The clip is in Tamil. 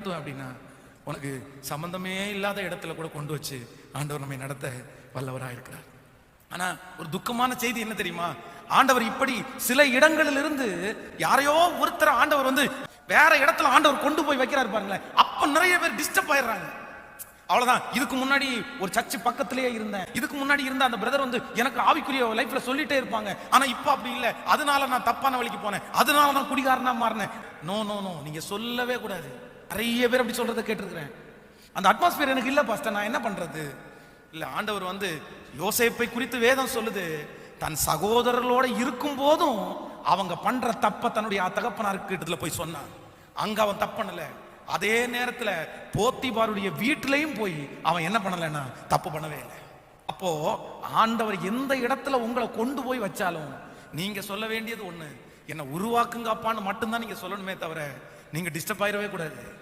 அப்படின்னா உனக்கு சம்பந்தமே இல்லாத இடத்துல கூட கொண்டு வச்சு ஆண்டவர் நம்மை நடத்த வல்லவராக இருக்கிறார். ஆனா ஒரு துக்கமான செய்தி என்ன தெரியுமா? ஆண்டவர் இப்படி சில இடங்களிலிருந்து யாரையோ ஒருத்தர் ஆண்டவர் வேற இடத்துல ஆண்டவர் கொண்டு போய் வைக்கிறாரு பாருங்களேன். அப்ப நிறைய பேர் டிஸ்டர்ப் ஆயிடுறாங்க. அவ்வளவுதான். இதுக்கு முன்னாடி ஒரு சர்ச் பக்கத்திலேயே இருந்தேன், இதுக்கு முன்னாடி இருந்த அந்த பிரதர் எனக்கு ஆவிக்குரிய லைஃப்ல சொல்லிட்டே இருப்பாங்க, ஆனா இப்ப அப்படி இல்ல, அதனால நான் தப்பான வழிக்கு போனேன், அதனால நான் குடிகாரனா மாறினேன். நோ நோ நோ, நீங்க சொல்லவே கூடாது. நிறைய பேர் அப்படி சொல்றதை கேட்டிருக்கிறேன். அந்த அட்மாஸ்பியர் எனக்கு இல்ல பாஸ்டர், நான் என்ன பண்றது? இல்ல, ஆண்டவர் யோசேப்பை குறித்து வேதம் சொல்லுது, தன் சகோதரர்களோட இருக்கும் போதும் அவங்க பண்ற தப்ப தன்னுடைய தகப்பனார்கிட்ட போய் சொன்னான். அங்க அவன் தப்பண்ணல. அதே நேரத்தில் போத்திபாருடைய வீட்டிலையும் போய் அவன் என்ன பண்ணலன்னா தப்பு பண்ணவே இல்லை. அப்போ ஆண்டவர் எந்த இடத்துல உங்களை கொண்டு போய் வச்சாலும் நீங்க சொல்ல வேண்டியது ஒண்ணு, என்ன உருவாக்குங்க அப்பான்னு மட்டும்தான் நீங்க சொல்லணுமே தவிர நீங்க டிஸ்டர்ப் ஆயிடவே கூடாது.